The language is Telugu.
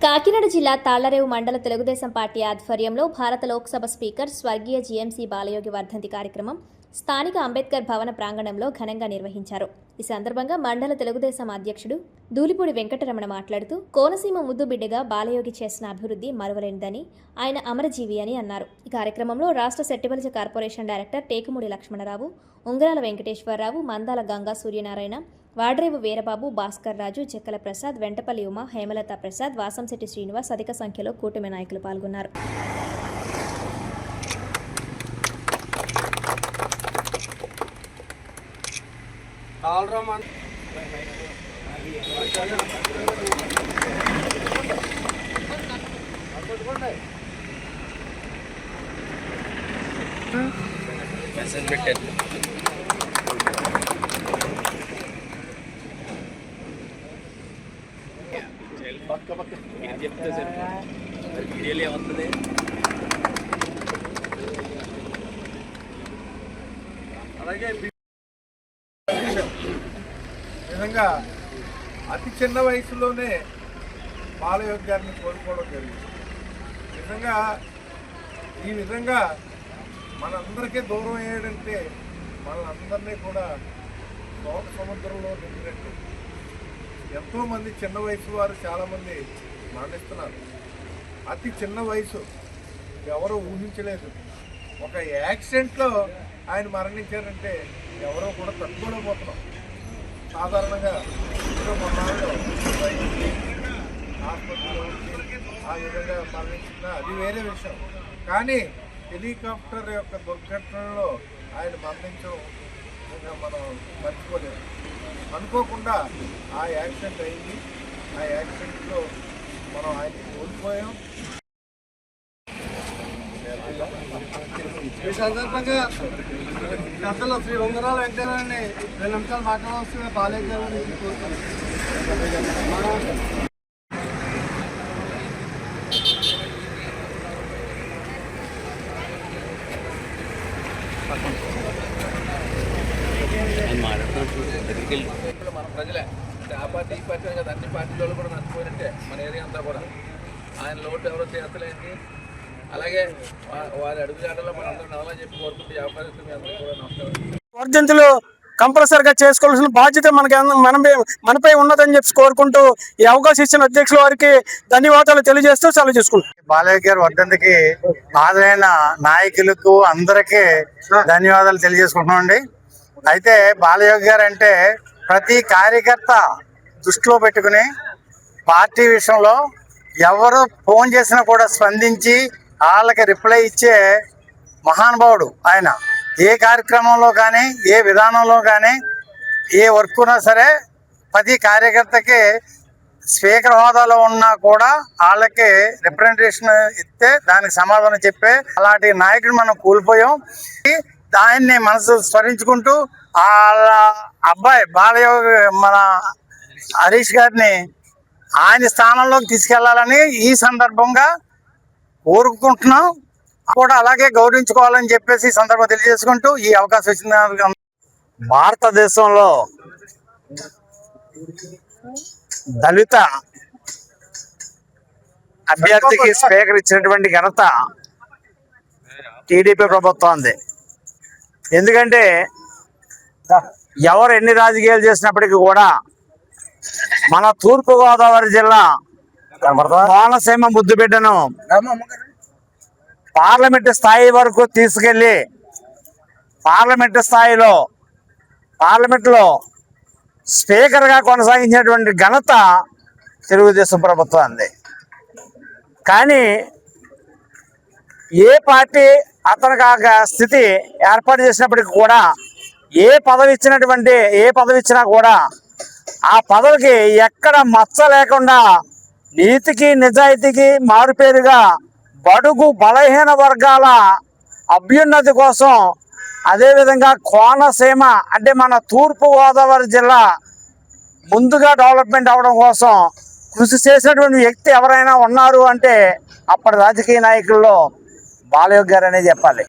కాకినాడ జిల్లా తాళ్లరేవు మండల తెలుగుదేశం పార్టీ ఆధ్వర్యంలో భారత లోక్సభ స్పీకర్ స్వర్గీయ జీఎంసీ బాలయోగి వర్ధంతి కార్యక్రమం స్థానిక అంబేద్కర్ భవన ప్రాంగణంలో ఘనంగా నిర్వహించారు. ఈ సందర్భంగా మండల తెలుగుదేశం అధ్యక్షుడు దూలిపూడి వెంకటరమణ మాట్లాడుతూ కోనసీమ ముద్దుబిడ్డగా బాలయోగి చేసిన అభివృద్ధి మరువలేనిదని, ఆయన అమరజీవి అని అన్నారు. ఈ కార్యక్రమంలో రాష్ట్ర సెట్టిబలిజ కార్పొరేషన్ డైరెక్టర్ టేకుమూడి లక్ష్మణరావు, ఉంగరాల వెంకటేశ్వరరావు, మందాల గంగా సూర్యనారాయణ, వాడ్రేవు వీరబాబు, భాస్కర్ రాజు, చెక్కల ప్రసాద్, వెంటపల్లి ఉమ, హేమలత ప్రసాద్, వాసంశెట్టి శ్రీనివాస్ అధిక సంఖ్యలో కూటమి నాయకులు పాల్గొన్నారు. చెప్తే సార్ వీడియోలు ఏమవుతుంది. అలాగే నిజంగా అతి చిన్న వయసులోనే బాలయోగి గారిని కోల్పోవడం జరిగింది. నిజంగా ఈ విధంగా మనందరికీ దూరం అయ్యాడంటే మనందరినీ కూడా శోక సముద్రంలో నిండినట్టు. ఎంతోమంది చిన్న వయసు వారు చాలామంది మరణిస్తున్నారు. అతి చిన్న వయసు, ఎవరో ఊహించలేదు. ఒక యాక్సిడెంట్లో ఆయన మరణించారంటే ఎవరో కూడా తట్టుకోలేకపోతున్నాం. సాధారణంగా మొన్నాళ్ళు ఆసుపత్రిలో ఆ విధంగా మరణించిన అది వేరే విషయం. కానీ హెలికాప్టర్ యొక్క దుర్ఘటనలో ఆయన మరణించడం మనం మర్చిపోలేము. అనుకోకుండా ఆ యాక్సిడెంట్ అయింది. ఆ యాక్సిడెంట్లో మనం ఆయన్ని కోల్పోయాం. ఈ సందర్భంగా గతంలో శ్రీ ఉంగరాల వెంకటరావుని 2 నిమిషాలు మాట్లాడవలసిన బాలయ్య గారిని కోరుతున్నాను. మన ప్రజలే అంటే ఆ పార్టీ ఈ పార్టీ కదా, అన్ని పార్టీలలో కూడా నచ్చిపోయినట్టే మన ఏరియా అంతా కూడా. ఆయన లోటు ఎవరో చేస్తలేండి. అలాగే వారి అడుగుజాడలో మన అందరూ నవలా చెప్పి కోరుకుంటే ఈ అవకాశం మీ అందరూ కూడా నమస్కారం. వర్ధంతులు కంపల్సరిగా చేసుకోవాల్సిన బాధ్యత మనపై ఉన్నదని చెప్పి కోరుకుంటూ ఈ అవకాశం ఇచ్చిన అధ్యక్షుల వారికి ధన్యవాదాలు తెలియజేస్తూ సెలవు చేసుకుంటాం. బాలయ్య గారి వర్ధంతికి హాజరైన నాయకులకు అందరికీ ధన్యవాదాలు తెలియజేసుకుంటున్నామండి. అయితే బాలయోగి గారు అంటే ప్రతి కార్యకర్త దృష్టిలో పెట్టుకుని పార్టీ విషయంలో ఎవరు ఫోన్ చేసినా కూడా స్పందించి వాళ్ళకి రిప్లై ఇచ్చే మహానుభావుడు ఆయన. ఏ కార్యక్రమంలో కానీ, ఏ విధానంలో కానీ, ఏ వర్క్ ఉన్నా సరే ప్రతి కార్యకర్తకి స్పీకర్ హోదాలో ఉన్నా కూడా వాళ్ళకి రిప్రజెంటేషన్ ఇస్తే దానికి సమాధానం చెప్పే అలాంటి నాయకుడు మనం కోల్పోయాం. ఆయన్ని మనసు స్మరించుకుంటూ వాళ్ళ అబ్బాయి బాలయోగి మన హరీష్ గారిని ఆయన స్థానంలోకి తీసుకెళ్లాలని ఈ సందర్భంగా కోరుకుంటున్నాం. కూడా అలాగే గౌరవించుకోవాలని చెప్పేసి ఈ సందర్భం తెలియజేసుకుంటూ ఈ అవకాశం వచ్చిన భారతదేశంలో దళిత అభ్యర్థికి స్పీకర్ ఇచ్చినటువంటి ఘనత టీడీపీ ప్రభుత్వంది. ఎందుకంటే ఎవరు ఎన్ని రాజకీయాలు చేసినప్పటికీ కూడా మన తూర్పుగోదావరి జిల్లా కోనసీమ ముద్దుబిడ్డను పార్లమెంటు స్థాయి వరకు తీసుకెళ్లి పార్లమెంటులో స్పీకర్గా కొనసాగించినటువంటి ఘనత తెలుగుదేశం ప్రభుత్వాన్ని. కానీ ఏ పార్టీ అతనికి ఆ స్థితి ఏర్పాటు చేసినప్పటికీ కూడా ఏ పదవి ఇచ్చినా కూడా ఆ పదవికి ఎక్కడ మచ్చ లేకుండా నీతికి నిజాయితీకి మారుపేరుగా బడుగు బలహీన వర్గాల అభ్యున్నతి కోసం, అదేవిధంగా కోనసీమ అంటే మన తూర్పుగోదావరి జిల్లా ముందుగా డెవలప్మెంట్ అవడం కోసం కృషి చేసినటువంటి వ్యక్తి ఎవరైనా ఉన్నారు అంటే అప్పటి రాజకీయ నాయకుల్లో బాలయోగి గారు అనే చెప్పాలి.